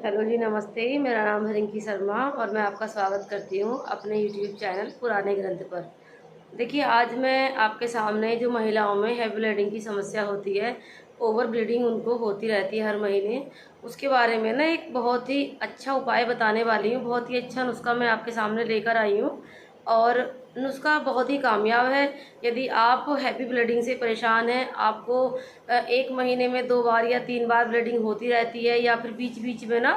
Hello जी, नमस्ते। मेरा नाम है रिंकी शर्मा और मैं आपका स्वागत करती हूँ अपने यूट्यूब चैनल पुराने ग्रंथ पर। देखिए, आज मैं आपके सामने जो महिलाओं में हेवी ब्लीडिंग की समस्या होती है, ओवर ब्लीडिंग उनको होती रहती है हर महीने, उसके बारे में ना एक बहुत ही अच्छा उपाय बताने वाली हूँ। बहुत ही अच्छा नुस्खा मैं आपके सामने लेकर आई हूँ और नुस्खा बहुत ही कामयाब है। यदि आप हैवी ब्लीडिंग से परेशान हैं, आपको 1 महीने में 2 बार या 3 बार ब्लीडिंग होती रहती है, या फिर बीच-बीच में ना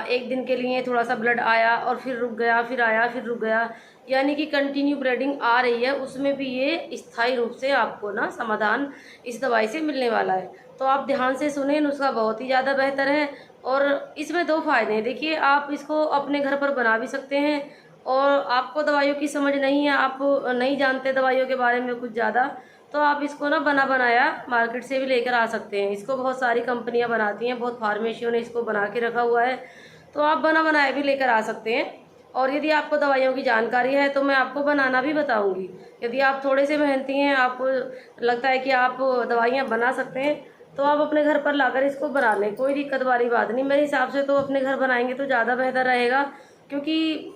1 दिन के लिए थोड़ा-सा ब्लड आया और फिर रुक गया, फिर आया, फिर रुक गया, यानी कि कंटिन्यू ब्लीडिंग आ रही है, उसमें भी ये स्थायी रूप से आपको ना समाधान इस दवाई से मिलने वाला है। तो आप ध्यान से सुनें, नुस्खा बहुत ही ज़्यादा बेहतर है और इसमें 2 फ़ायदे हैं। देखिए, आप इसको अपने घर पर बना भी सकते हैं और आपको दवाइयों की समझ नहीं है, आप नहीं जानते दवाइयों के बारे में कुछ ज़्यादा, तो आप इसको ना बना बनाया मार्केट से भी लेकर आ सकते हैं। इसको बहुत सारी कंपनियां बनाती हैं, बहुत फार्मेसियों ने इसको बना के रखा हुआ है, तो आप बना बनाया भी लेकर आ सकते हैं। और यदि आपको दवाइयों की जानकारी है तो मैं आपको बनाना भी बताऊंगी। यदि आप थोड़े से मेहनती हैं, आपको लगता है कि आप दवाइयाँ बना सकते हैं, तो आप अपने घर पर लाकर इसको बना लें, कोई दिक्कत वाली बात नहीं। मेरे हिसाब से तो अपने घर बनाएंगे तो ज़्यादा बेहतर रहेगा, क्योंकि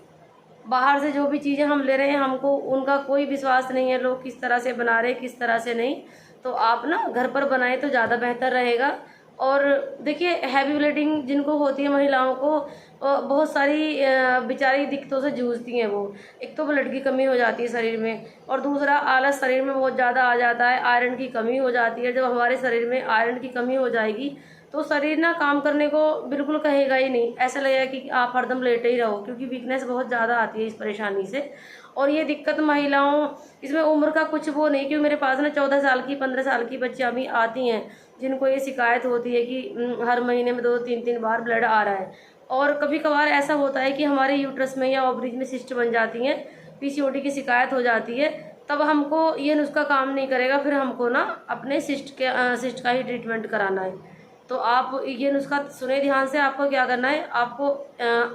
बाहर से जो भी चीज़ें हम ले रहे हैं, हमको उनका कोई विश्वास नहीं है, लोग किस तरह से बना रहे हैं, किस तरह से नहीं। तो आप ना घर पर बनाएं तो ज़्यादा बेहतर रहेगा। और देखिए, हैवी ब्लीडिंग जिनको होती है महिलाओं को, बहुत सारी बेचारी दिक्कतों से जूझती हैं वो। एक तो ब्लड की कमी हो जाती है शरीर में, और दूसरा आलस शरीर में बहुत ज़्यादा आ जाता है, आयरन की कमी हो जाती है। जब हमारे शरीर में आयरन की कमी हो जाएगी तो शरीर ना काम करने को बिल्कुल कहेगा ही नहीं, ऐसा लगेगा कि आप हरदम लेटे ही रहो, क्योंकि वीकनेस बहुत ज़्यादा आती है इस परेशानी से। और ये दिक्कत महिलाओं, इसमें उम्र का कुछ वो नहीं, क्योंकि मेरे पास ना 14 साल की 15 साल की बच्चियाँ भी आती हैं जिनको ये शिकायत होती है कि हर महीने में 2-3 बार ब्लड आ रहा है। और कभी कभार ऐसा होता है कि हमारे यूट्रस में या ओवरीज में सिस्ट बन जाती हैं, पीसीओडी की शिकायत हो जाती है, तब हमको ये नुस्खा काम नहीं करेगा, फिर हमको ना अपने सिस्ट का ही ट्रीटमेंट कराना है। तो आप ये नुस्खा सुने ध्यान से। आपको क्या करना है, आपको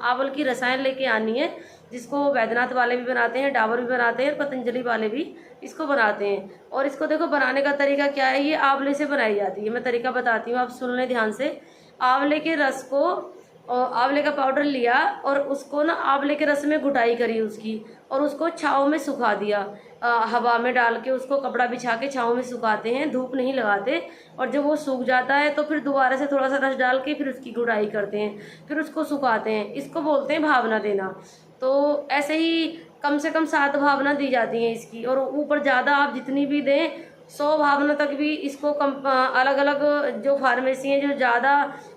आंवल की रसायन लेके आनी है, जिसको वैद्यनाथ वाले भी बनाते हैं, डाबर भी बनाते हैं, और पतंजलि वाले भी इसको बनाते हैं। और इसको देखो, बनाने का तरीका क्या है, ये आंवले से बनाई जाती है। मैं तरीका बताती हूँ, आप सुन लें ध्यान से। आंवले के रस को, और आंवले का पाउडर लिया और उसको ना आंवले के रस में घुटाई करी उसकी, और उसको छाँव में सुखा दिया। हवा में डाल के उसको कपड़ा बिछा के छाँव में सुखाते हैं, धूप नहीं लगाते। और जब वो सूख जाता है तो फिर दोबारा से थोड़ा सा रस डाल के फिर उसकी गुड़ाई करते हैं, फिर उसको सुखाते हैं। इसको बोलते हैं भावना देना। तो ऐसे ही कम से कम 7 भावना दी जाती हैं इसकी, और ऊपर ज़्यादा आप जितनी भी दें, 100 भावना तक भी इसको अलग अलग जो फार्मेसी हैं, जो ज़्यादा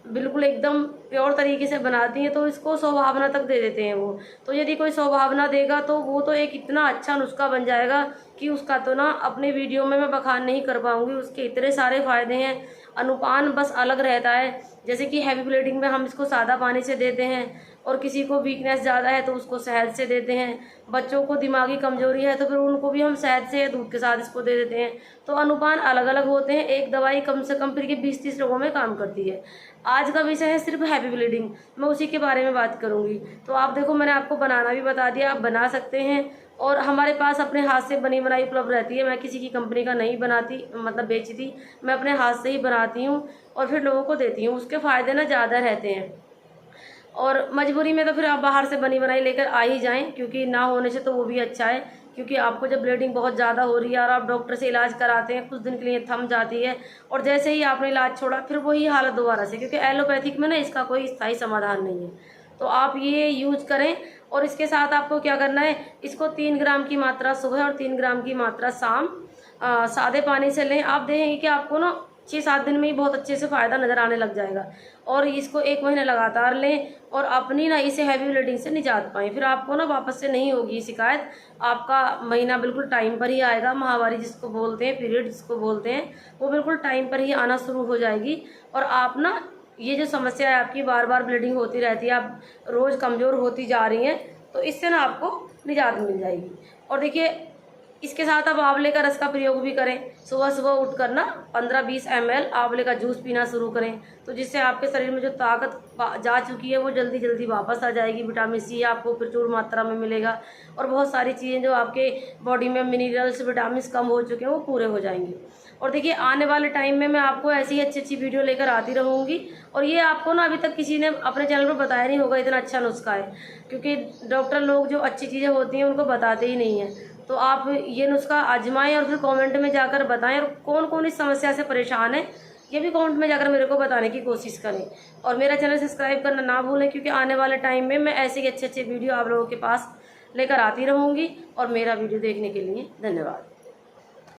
बिल्कुल एकदम प्योर तरीके से बनाती हैं, तो इसको 100 भावना तक दे देते हैं वो। तो यदि कोई 100 भावना देगा तो वो तो एक इतना अच्छा नुस्खा बन जाएगा कि उसका तो ना अपने वीडियो में मैं बखान नहीं कर पाऊंगी। उसके इतने सारे फायदे हैं। अनुपान बस अलग रहता है, जैसे कि हैवी ब्लीडिंग में हम इसको सादा पानी से देते हैं, और किसी को वीकनेस ज़्यादा है तो उसको शहद से देते हैं। बच्चों को दिमागी कमजोरी है तो फिर उनको भी हम शहद से या दूध के साथ इसको दे देते हैं। तो अनुपान अलग अलग होते हैं। एक दवाई कम से कम फिर के 20-30 लोगों में काम करती है। आज का विषय है सिर्फ हैवी ब्लीडिंग, मैं उसी के बारे में बात करूंगी। तो आप देखो, मैंने आपको बनाना भी बता दिया, आप बना सकते हैं। और हमारे पास अपने हाथ से बनी बनाई उपलब्ध रहती है। मैं किसी की कंपनी का नहीं बनाती, मतलब बेचती, मैं अपने हाथ से ही बनाती हूँ और फिर लोगों को देती हूँ। उसके फ़ायदे ना ज़्यादा रहते हैं। और मजबूरी में तो फिर आप बाहर से बनी बनाई लेकर आ ही जाएं, क्योंकि ना होने से तो वो भी अच्छा है। क्योंकि आपको जब ब्लीडिंग बहुत ज़्यादा हो रही है और आप डॉक्टर से इलाज कराते हैं, कुछ दिन के लिए थम जाती है, और जैसे ही आपने इलाज छोड़ा फिर वही हालत दोबारा से, क्योंकि एलोपैथिक में ना इसका कोई स्थायी समाधान नहीं है। तो आप ये यूज करें। और इसके साथ आपको क्या करना है, इसको 3 ग्राम की मात्रा सुबह और 3 ग्राम की मात्रा शाम सादे पानी से लें। आप देखेंगे कि आपको ना 6-7 दिन में ही बहुत अच्छे से फ़ायदा नज़र आने लग जाएगा। और इसको 1 महीना लगातार लें और अपनी ना इसे हैवी ब्लीडिंग से निजात पाएँ। फिर आपको ना वापस से नहीं होगी शिकायत। आपका महीना बिल्कुल टाइम पर ही आएगा। माहवारी जिसको बोलते हैं, पीरियड जिसको बोलते हैं, वो बिल्कुल टाइम पर ही आना शुरू हो जाएगी। और आप ना, ये जो समस्या है आपकी, बार बार ब्लीडिंग होती रहती है, आप रोज़ कमज़ोर होती जा रही हैं, तो इससे ना आपको निजात मिल जाएगी। और देखिए, इसके साथ आप आंवले का रस का प्रयोग भी करें। सुबह सुबह उठकर ना 15-20 ml आंवले का जूस पीना शुरू करें, तो जिससे आपके शरीर में जो ताकत जा चुकी है वो जल्दी जल्दी वापस आ जाएगी। विटामिन सी आपको प्रचुर मात्रा में मिलेगा, और बहुत सारी चीज़ें जो आपके बॉडी में मिनरल्स, विटामिन कम हो चुके हैं, वो पूरे हो जाएंगे। और देखिए आने वाले टाइम में मैं आपको ऐसी ही अच्छी अच्छी वीडियो लेकर आती रहूँगी। और ये आपको ना अभी तक किसी ने अपने चैनल पर बताया नहीं होगा, इतना अच्छा नुस्खा है, क्योंकि डॉक्टर लोग जो अच्छी चीज़ें होती हैं उनको बताते ही नहीं हैं। तो आप ये नुस्खा आजमाएं और फिर कमेंट में जाकर बताएं, और कौन कौन इस समस्या से परेशान है ये भी कमेंट में जाकर मेरे को बताने की कोशिश करें। और मेरा चैनल सब्सक्राइब करना ना भूलें, क्योंकि आने वाले टाइम में मैं ऐसे ही अच्छे अच्छे वीडियो आप लोगों के पास लेकर आती रहूँगी। और मेरा वीडियो देखने के लिए धन्यवाद।